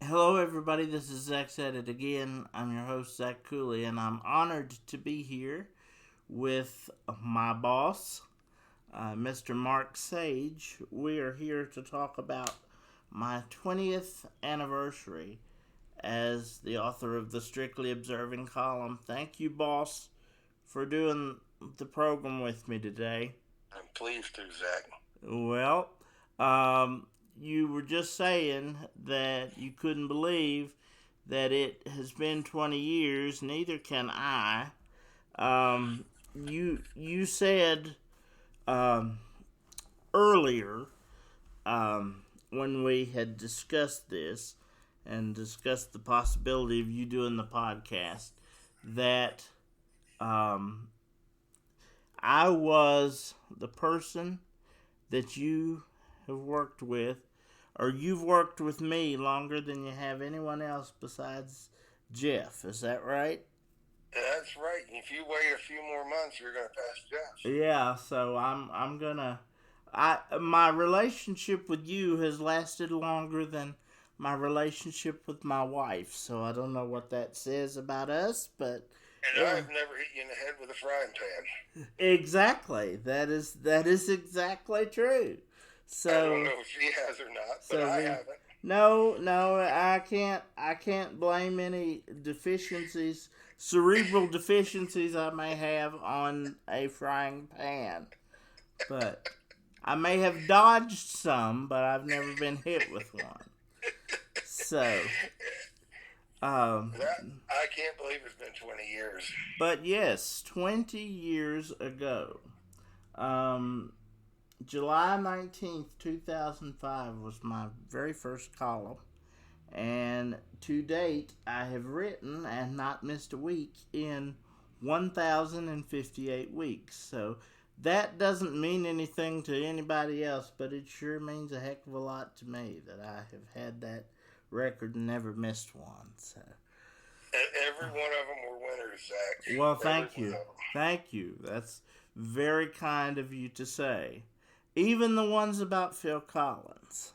Hello, everybody. This is Zach Said It Again. I'm your host, Zach Cooley, and I'm honored to be here with my boss, Mr. Mark Sage. We are here to talk about my 20th anniversary as the author of the Strictly Observing column. Thank you, boss, for doing the program with me today. I'm pleased to, Zach. Well, you were just saying that you couldn't believe that it has been 20 years. Neither can I. You said earlier when we had discussed this and discussed the possibility of you doing the podcast that I was the person that you have worked with, or you've worked with me longer than you have anyone else besides Jeff. Is that right? That's right. If you wait a few more months, you're going to pass Jeff. Yeah. So I'm gonna. My relationship with you has lasted longer than my relationship with my wife. So I don't know what that says about us, but. And I've never hit you in the head with a frying pan. Exactly. That is exactly true. So I don't know if she has or not, but I haven't. No, I can't blame any deficiencies, cerebral deficiencies I may have on a frying pan. But I may have dodged some, but I've never been hit with one. So I can't believe it's been 20 years. But yes, 20 years ago, July 19th, 2005 was my very first column. And to date, I have written and not missed a week in 1,058 weeks. So that doesn't mean anything to anybody else, but it sure means a heck of a lot to me that I have had that record and never missed one. So. And every one of them were winners, Zach. Well, thank you. Thank you. That's very kind of you to say. Even the ones about Phil Collins.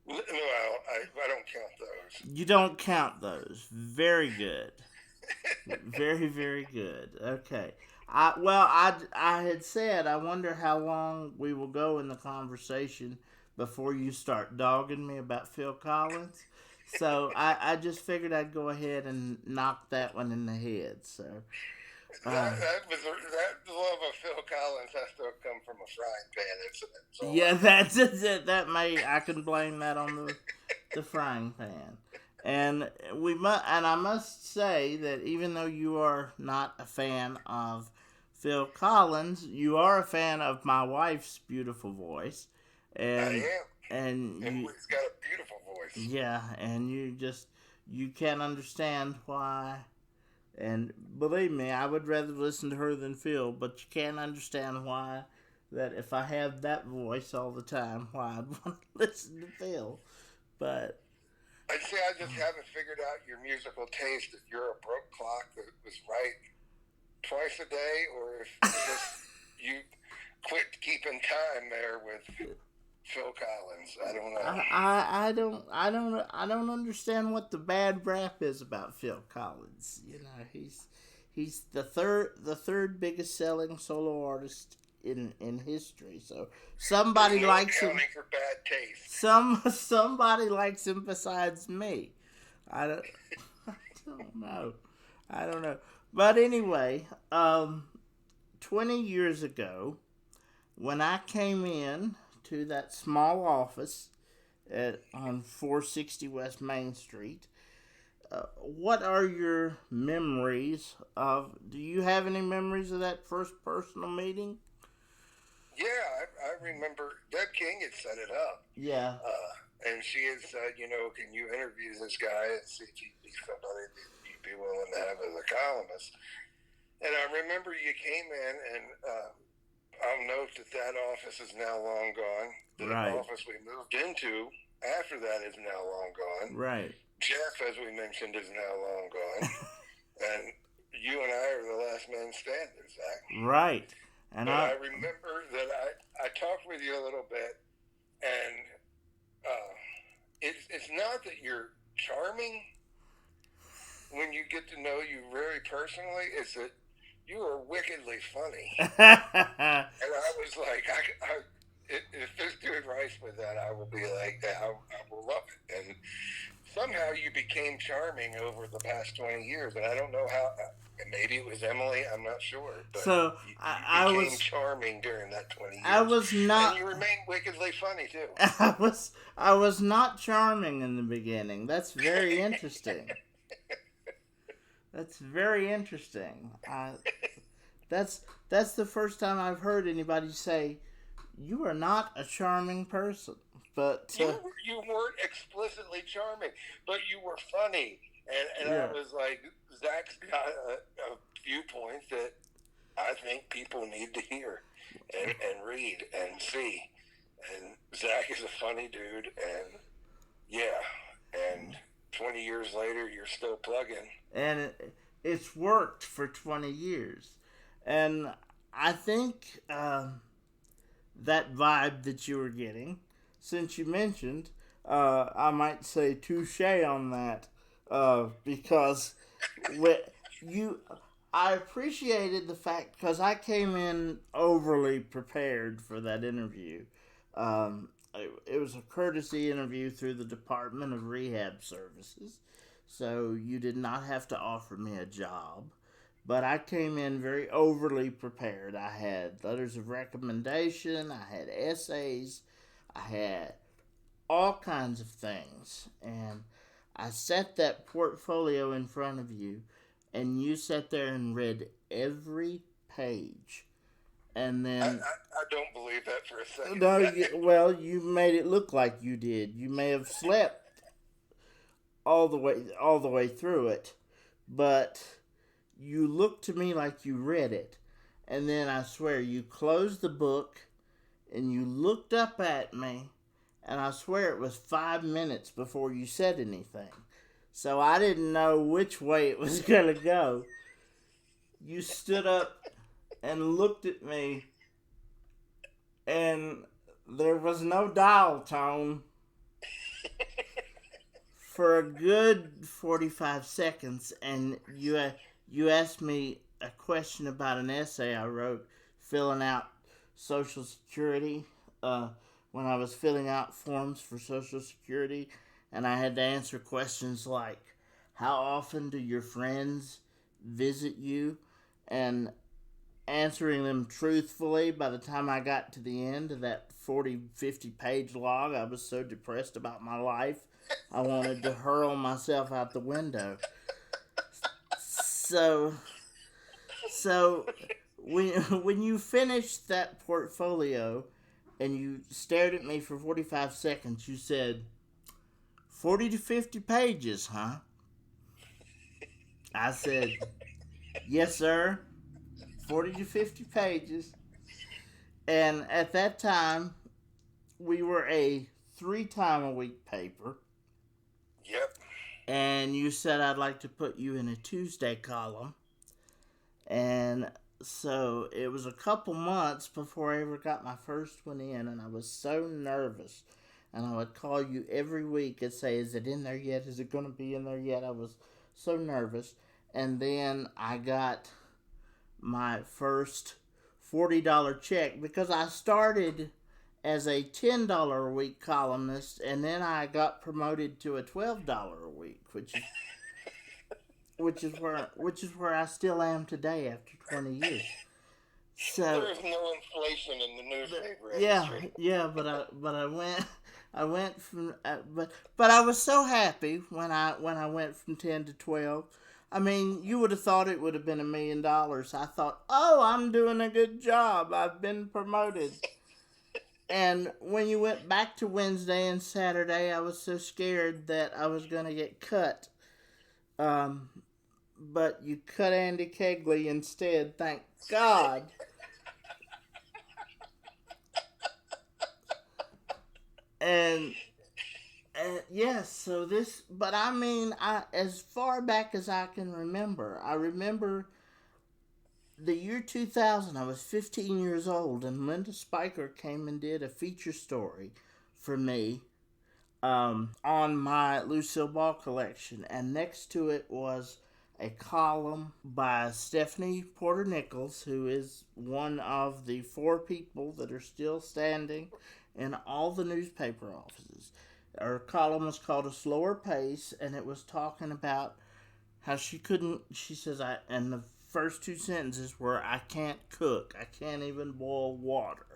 No, I don't count those. You don't count those. Very good. Very, very good. Okay. I had said I wonder how long we will go in the conversation before you start dogging me about Phil Collins. So I just figured I'd go ahead and knock that one in the head. So that love of Phil Collins has to have come from a frying pan incident. So yeah, that's it. I can blame that on the frying pan. And I must say that even though you are not a fan of Phil Collins, you are a fan of my wife's beautiful voice. And I am. And he's got a beautiful voice. Yeah, and you can't understand why. And believe me, I would rather listen to her than Phil, but you can't understand why that if I have that voice all the time, why I'd want to listen to Phil. But I'd say I just haven't figured out your musical taste. If you're a broke clock that was right twice a day, or if you quit keeping time there with Phil Collins. I don't know. I don't understand what the bad rap is about Phil Collins. You know, he's the third biggest selling solo artist in history. So somebody likes him. For bad taste. Somebody likes him besides me. I don't know. But anyway, 20 years ago, when I came in to that small office on 460 West Main Street, what are your memories of? Do you have any memories of that first personal meeting? Yeah, I remember Deb King had set it up. Yeah. And she had said, can you interview this guy and see if he'd be somebody that you'd be willing to have as a columnist? And I remember you came in, and I'll note that office is now long gone. The office we moved into after that is now long gone. Right. Jeff, as we mentioned, is now long gone. And you and I are the last man standing, Zach. Right. And I remember that I talked with you a little bit, and it's not that you're charming when you get to know you very personally is that you are wickedly funny. And I was like, if this dude writes with that, I will be like, I will love it. And somehow you became charming over the past 20 years, and I don't know how. Maybe it was Emily. I'm not sure. But so you became charming during that 20 years. I was not, and you remain wickedly funny too. I was not charming in the beginning. That's very interesting. That's very interesting. That's the first time I've heard anybody say you are not a charming person. But you weren't explicitly charming, but you were funny, and yeah. I was like, Zach's got a viewpoint that I think people need to hear and read and see. And Zach is a funny dude, and yeah, and 20 years later, you're still plugging. And it's worked for 20 years. And I think that vibe that you were getting, since you mentioned, I might say touche on that, because I appreciated the fact, because I came in overly prepared for that interview. It was a courtesy interview through the Department of Rehab Services, so you did not have to offer me a job. But I came in very overly prepared. I had letters of recommendation, I had essays, I had all kinds of things. And I set that portfolio in front of you, and you sat there and read every page. And then I don't believe that for a second. No, you made it look like you did. You may have slept all the way through it, but you looked to me like you read it. And then I swear you closed the book and you looked up at me, and I swear it was 5 minutes before you said anything. So I didn't know which way it was going to go. You stood up and looked at me, and there was no dial tone for a good 45 seconds, and you asked me a question about an essay I wrote filling out Social Security, when I was filling out forms for Social Security, and I had to answer questions like, how often do your friends visit you? And answering them truthfully, by the time I got to the end of that 50 page log, I was so depressed about my life, I wanted to hurl myself out the window. So when you finished that portfolio and you stared at me for 45 seconds, you said, 40 to 50 pages, huh? I said, yes, sir. 40 to 50 pages. And at that time, we were a 3-time-a-week paper. Yep. And you said I'd like to put you in a Tuesday column. And so it was a couple months before I ever got my first one in, and I was so nervous. And I would call you every week and say, is it in there yet? Is it going to be in there yet? I was so nervous. And then I got my first $40 check, because I started as a $10 a week columnist, and then I got promoted to a $12 a week, which is where I still am today after 20 years. So there's no inflation in the newspaper industry. Yeah, I went from but I was so happy when I went from 10 to 12. I mean, you would have thought it would have been $1 million. I thought, oh, I'm doing a good job. I've been promoted. And when you went back to Wednesday and Saturday, I was so scared that I was going to get cut. But you cut Andy Kegley instead, thank God. And yes, so this, but I mean, as far back as I can remember, I remember the year 2000, I was 15 years old, and Linda Spiker came and did a feature story for me on my Lucille Ball collection, and next to it was a column by Stephanie Porter Nichols, who is one of the 4 people that are still standing in all the newspaper offices. Her column was called A Slower Pace, and it was talking about how she says, and the first 2 sentences were, I can't cook, I can't even boil water.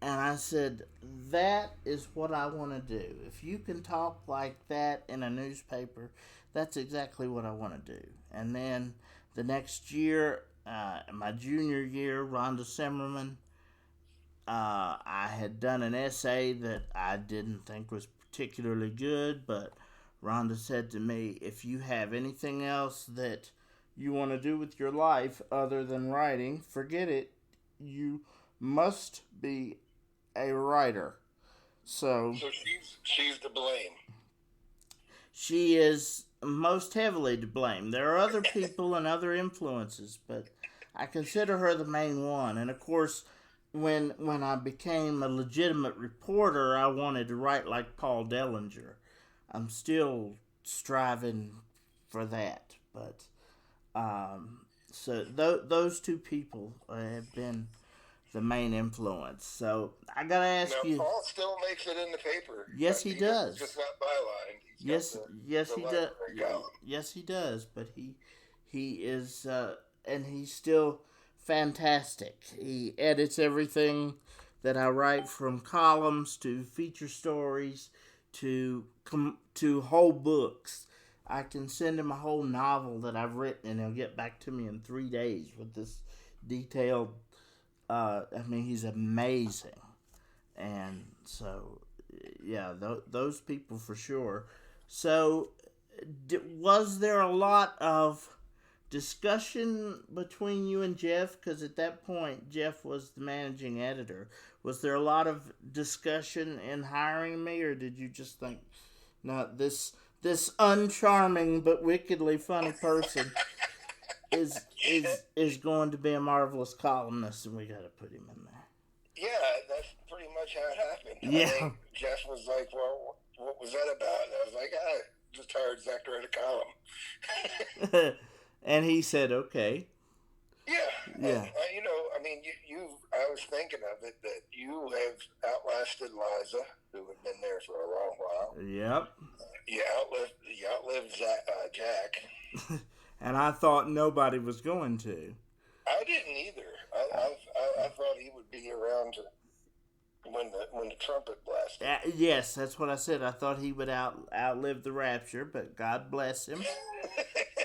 And I said, that is what I want to do. If you can talk like that in a newspaper, that's exactly what I want to do. And then the next year, my junior year, Rhonda Simmerman, I had done an essay that I didn't think was particularly good, but Rhonda said to me, if you have anything else that you want to do with your life other than writing, forget it. You must be a writer. So she's to blame. She is most heavily to blame. There are other people and other influences, but I consider her the main one. And of course, when I became a legitimate reporter, I wanted to write like Paul Dellinger. I'm still striving for that, but so those 2 people have been the main influence. So I gotta ask you. Paul still makes it in the paper. Yes, he does. Just not byline. Yes, he does. Yes, he does. But he is, and he's still fantastic. He edits everything that I write, from columns to feature stories to whole books. I can send him a whole novel that I've written, and he'll get back to me in 3 days with this detailed. He's amazing, and so yeah, those people for sure. So, was there a lot of discussion between you and Jeff? Because at that point, Jeff was the managing editor. Was there a lot of discussion in hiring me, or did you just think, no, this uncharming but wickedly funny person is going to be a marvelous columnist, and we got to put him in there? Yeah, that's pretty much how it happened. Yeah. I think Jeff was like, well, what was that about? And I was like, I just hired Zach to write a column. And he said, okay. Yeah. And, I was thinking of it, that you have outlasted Liza, who had been there for a long while. Yep. You outlived Jack. And I thought nobody was going to. I didn't either. I thought he would be around when the trumpet blasted. Yes, that's what I said. I thought he would outlive the rapture, but God bless him.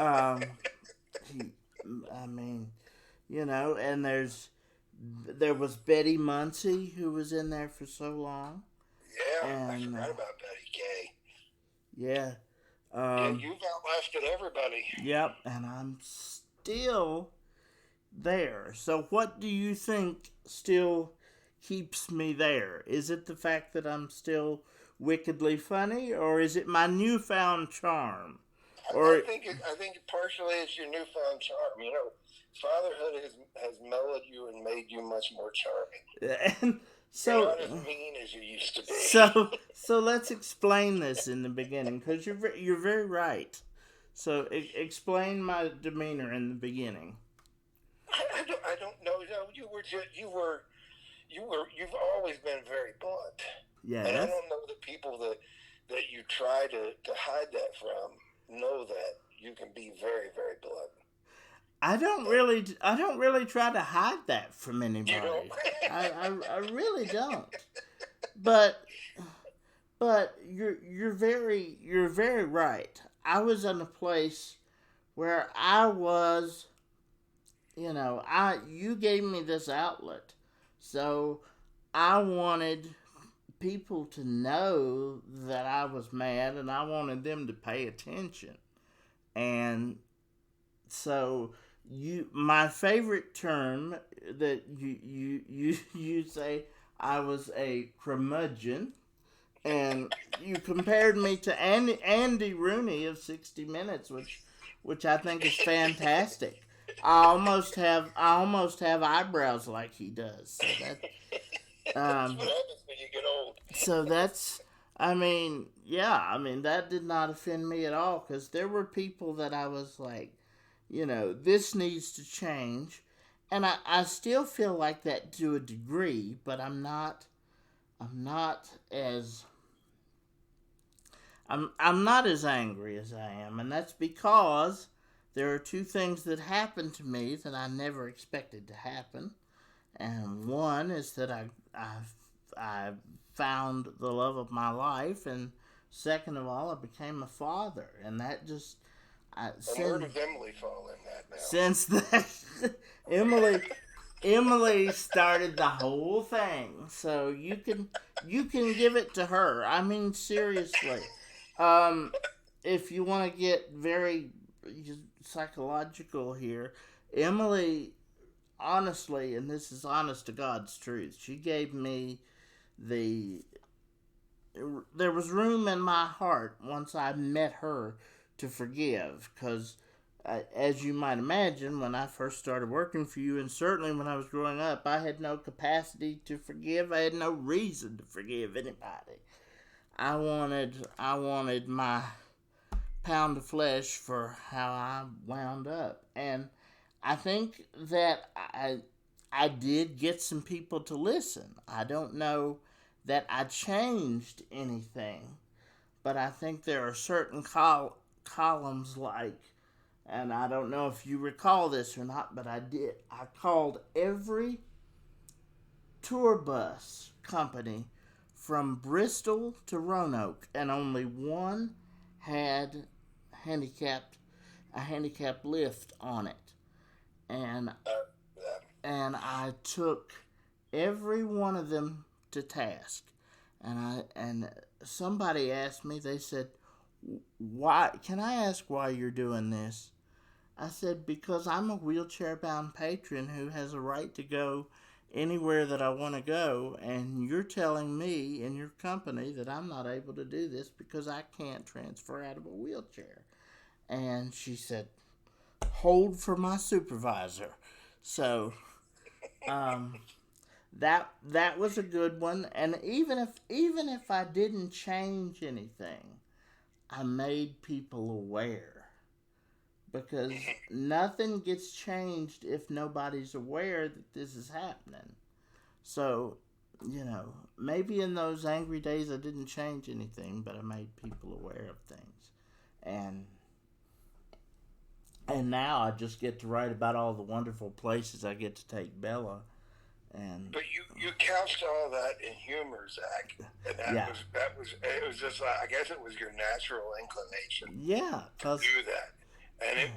And there was Betty Muncie, who was in there for so long. Yeah, I forgot about Betty Kay. Yeah. You've outlasted everybody. Yep, and I'm still there. So what do you think still keeps me there? Is it the fact that I'm still wickedly funny, or is it my newfound charm? I think partially it's your newfound charm. Fatherhood has mellowed you and made you much more charming. And so, you're not as mean as you used to be. So let's explain this in the beginning, because you're very right. So explain my demeanor in the beginning. I don't know. You've always been very blunt. Yeah. And I don't know the people that you try to hide that from know that you can be very, very blunt. I don't really try to hide that from anybody. You don't? I really don't. But you're very right. I was in a place where I was, you gave me this outlet, so I wanted people to know that I was mad, and I wanted them to pay attention. And so my favorite term that you say, I was a curmudgeon, and you compared me to Andy Rooney of 60 Minutes, which I think is fantastic. I almost have eyebrows like he does. So that that's what happens when you get old. So that's I mean, yeah, I mean, that did not offend me at all because there were people that I was like, this needs to change. And I still feel like that to a degree, but I'm not as I'm not as angry as I am, and that's because there are two things that happened to me that I never expected to happen. And one is that I found the love of my life, and second of all, I became a father, and that just And where does Emily fall in that now? since that Emily Emily started the whole thing, so you can give it to her. I mean, seriously, um, if you want to get very psychological here, Emily, honestly, and this is honest to God's truth, she gave me the. There was room in my heart once I met her to forgive, because as you might imagine, when I first started working for you, and certainly when I was growing up, I had no capacity to forgive. I had no reason to forgive anybody. I wanted my pound of flesh for how I wound up, and I think that I did get some people to listen. I don't know that I changed anything, but I think there are certain columns like, and I don't know if you recall this or not, but I did. I called every tour bus company from Bristol to Roanoke, and only one had handicapped a handicap lift on it. And and I took every one of them to task. And somebody asked me, they said, "Why, can I ask why you're doing this?" I said, "Because I'm a wheelchair bound patron who has a right to go anywhere that I want to go, and you're telling me in your company that I'm not able to do this because I can't transfer out of a wheelchair." And she said, "Hold for my supervisor." So, um, that was a good one. And even if I didn't change anything, I made people aware, because nothing gets changed if nobody's aware that this is happening. So, maybe in those angry days I didn't change anything, but I made people aware of things. And and now I just get to write about all the wonderful places I get to take Bella. And But you couched all that in humor, Zach, and yeah, that was it was just I guess it was your natural inclination yeah, to cause do that, and it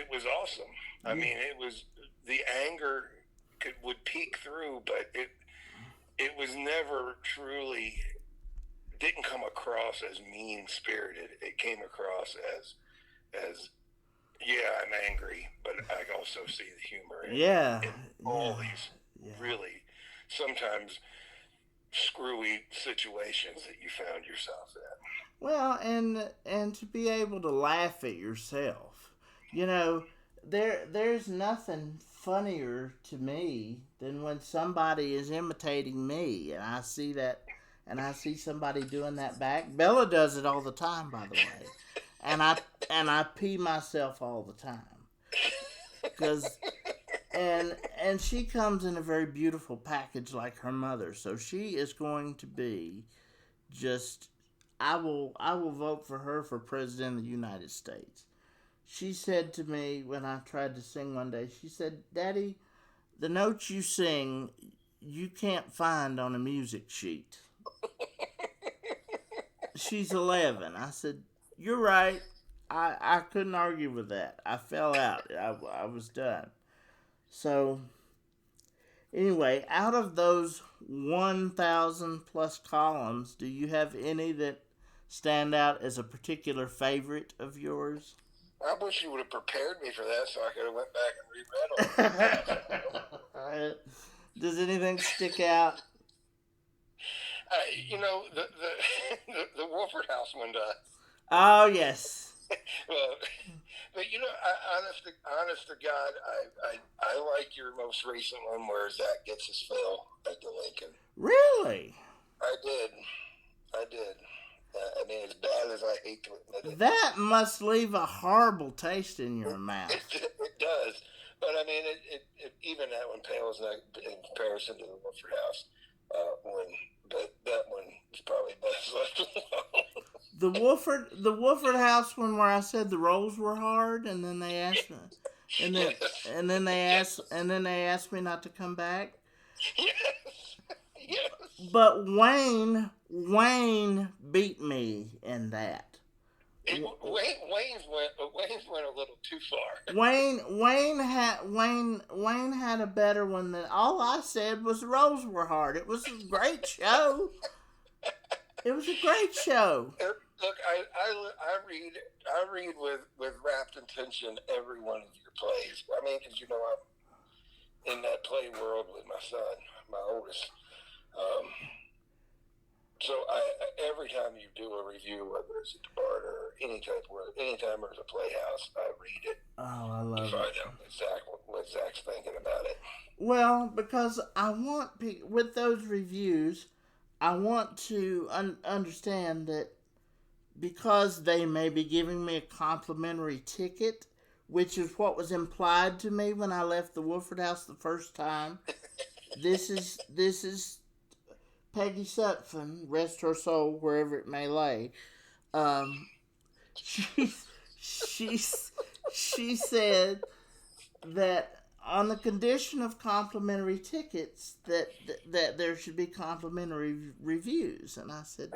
was awesome. I yeah, mean, it was the anger would peek through, but it was never truly didn't come across as mean spirited. It came across as yeah, I'm angry, but I also see the humor yeah, in all yeah, these yeah. really sometimes screwy situations that you found yourself in. Well, and to be able to laugh at yourself, you know, there's nothing funnier to me than when somebody is imitating me, and I see that, and I see somebody doing that back. Bella does it all the time, by the way, and I pee myself all the time, because and she comes in a very beautiful package like her mother, so she is going to be just I will vote for her for president of the United States. She said to me when I tried to sing one day, she said, "Daddy, the notes you sing, you can't find on a music sheet." She's 11. I said, "You're right." I couldn't argue with that. I fell out. I was done. So, anyway, out of those 1,000 plus columns, do you have any that stand out as a particular favorite of yours? I wish you would have prepared me for that so I could have went back and reread all of them. Does anything stick out? The Wolford House one does. Oh, yes. Well, but honest to God, I like your most recent one where Zach gets his fill at the Lincoln. Really? I did. I did. I mean, as bad as I hate to admit it, That must leave a horrible taste in your mouth. it does. But I mean, even that one pales in comparison to the Woodford House but that one is probably best left alone. The Wolford House one where I said the rolls were hard, and then they asked me, Yes. and then they asked me not to come back. Yes. Yes. But Wayne beat me in that. Wayne's went a little too far. Wayne had a better one than all I said was the rolls were hard. It was a great show. It was a great show. Look, I read with rapt attention every one of your plays. I mean, because I'm in that play world with my son, my oldest. So every time you do a review, whether it's at the Barter or anytime there's a playhouse, I read it. Oh, I love it. Find out what Zach's thinking about it. Well, because I want with those reviews, I want to understand that because they may be giving me a complimentary ticket, which is what was implied to me when I left the Wolford House the first time. This is Peggy Sutphen, rest her soul wherever it may lay. She said that on the condition of complimentary tickets that there should be complimentary reviews, and I said,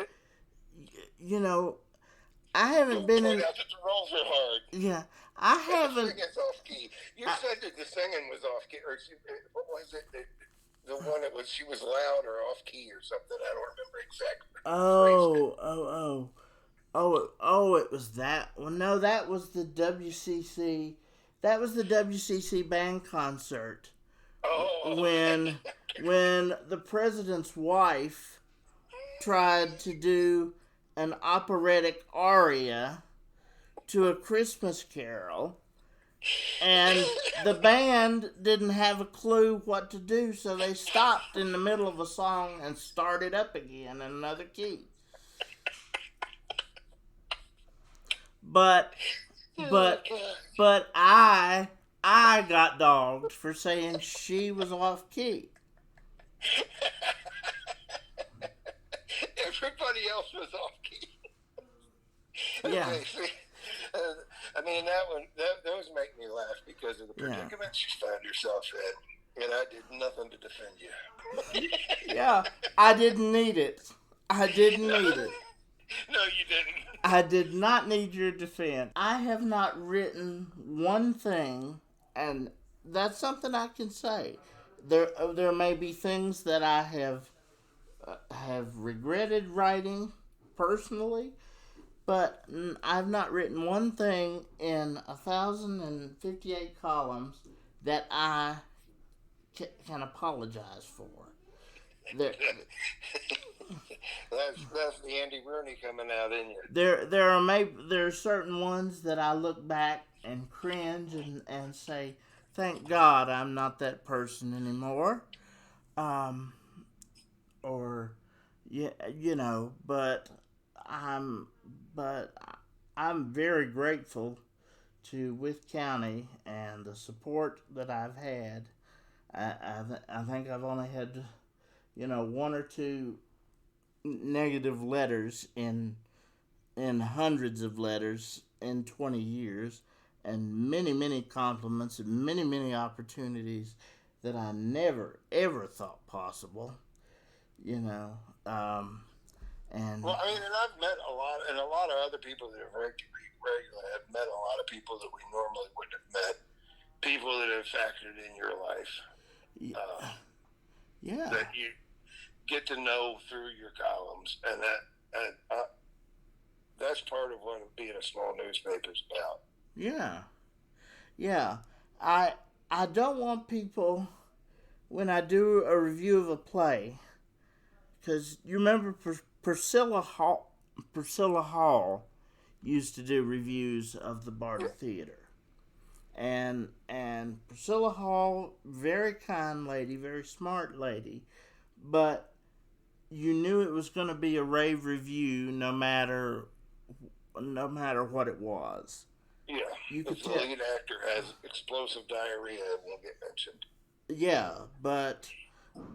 I haven't been in. Out that the rolls are hard. Yeah, I haven't. The singing's off key. You said that the singing was off key, or what was it? The one that was she was loud or off key or something. I don't remember exactly. It was that. Well, no, that was the WCC. That was the WCC band concert. When the president's wife tried to do an operatic aria to a Christmas carol, and the band didn't have a clue what to do, so they stopped in the middle of a song and started up again in another key. But I got dogged for saying she was off key. Everybody else was off key. Yeah. I mean, those make me laugh because of the predicament she found herself in, and I did nothing to defend you. Yeah, I didn't need it. No, you didn't. I did not need your defense. I have not written one thing, and that's something I can say. There may be things that I have regretted writing personally, but I've not written one thing in 1,058 columns that I can apologize for. That's the Andy Rooney coming out in you. There are certain ones that I look back and cringe and say, thank God I'm not that person anymore. But I'm very grateful to Wythe County and the support that I've had. I think I've only had, one or two negative letters in hundreds of letters in 20 years, and many compliments and many opportunities that I never ever thought possible. And well, I mean, and I've met a lot of other people that have regularly have met a lot of people that we normally wouldn't have met, people that have factored in your life. That you get to know through your columns, and that's part of what being a small newspaper is about. Yeah. I don't want people, when I do a review of a play, because you remember Priscilla Hall used to do reviews of the Barter Theater. And Priscilla Hall, very kind lady, very smart lady, but you knew it was going to be a rave review, no matter what it was. Yeah, You could the lead actor has explosive diarrhea, it won't get mentioned. Yeah, but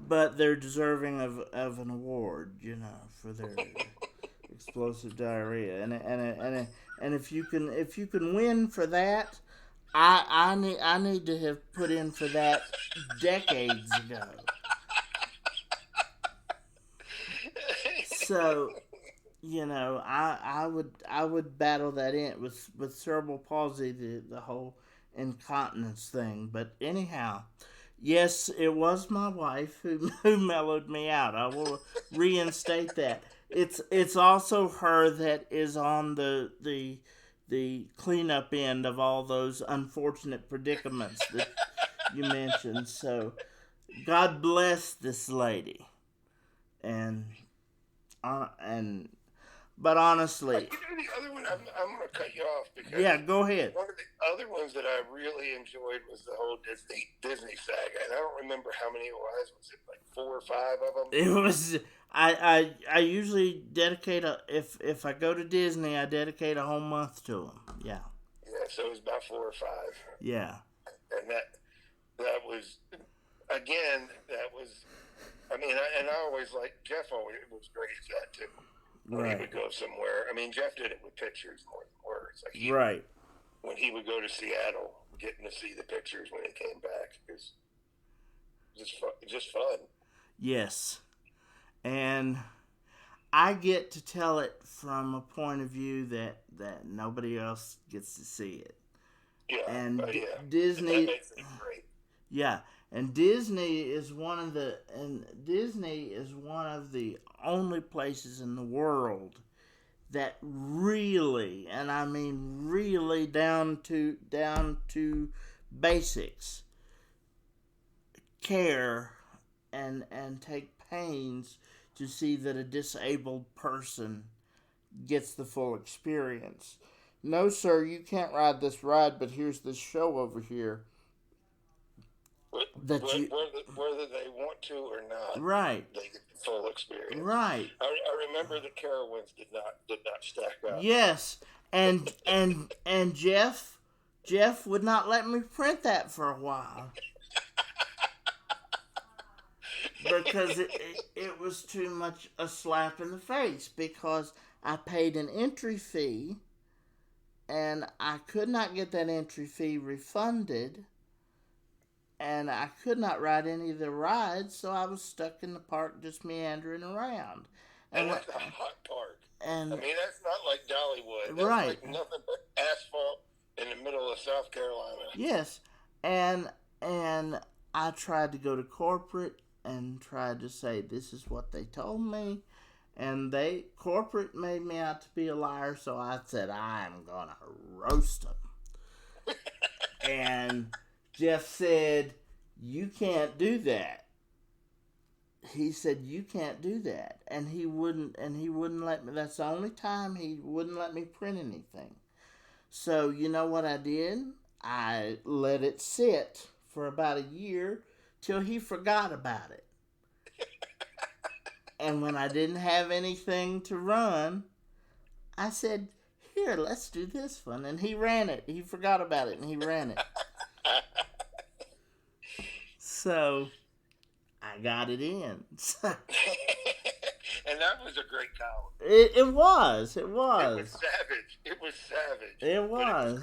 they're deserving of an award, for their explosive diarrhea, and if you can win for that, I need to have put in for that decades ago. So, I would battle that in with cerebral palsy, the whole incontinence thing. But anyhow, yes, it was my wife who mellowed me out. I will reinstate that. It's also her that is on the cleanup end of all those unfortunate predicaments that you mentioned. So, God bless this lady, and but honestly, the other one, I'm going to cut you off because yeah, go ahead. one of the other ones that I really enjoyed was the whole Disney saga, and I don't remember how many it was. Was it like 4 or 5 of them? It was. I usually dedicate if I go to Disney, I dedicate a whole month to them. Yeah. Yeah, so it was about 4 or 5. Yeah. And that was, again, that was. I mean, I always liked Jeff. Always was great at that too. When he would go somewhere. I mean, Jeff did it with pictures more than words. Like right. When he would go to Seattle, getting to see the pictures when he came back, it was just fun. Yes. And I get to tell it from a point of view that nobody else gets to see it. Yeah. And Disney. And that makes it great. Yeah. And Disney is one of the only places in the world that really, and I mean really down to basics, care and take pains to see that a disabled person gets the full experience. No, sir, you can't ride this ride, but here's this show over here. Whether they want to or not, right? They get the full experience, right? I remember the Carowinds did not stack up. Yes, and Jeff would not let me print that for a while because it was too much a slap in the face, because I paid an entry fee and I could not get that entry fee refunded. And I could not ride any of the rides, so I was stuck in the park just meandering around. And that's a hot park. And I mean, that's not like Dollywood. That's right. Like nothing but asphalt in the middle of South Carolina. Yes. And I tried to go to corporate and tried to say, this is what they told me. And corporate made me out to be a liar, so I said, I'm going to roast them. And Jeff said, you can't do that. He said, you can't do that. And he wouldn't let me. That's the only time he wouldn't let me print anything. So, you know what I did? I let it sit for about a year till he forgot about it. And when I didn't have anything to run, I said, here, let's do this one. And he ran it. He forgot about it and he ran it. So, I got it in. And that was a great column. It was. It was savage. It was.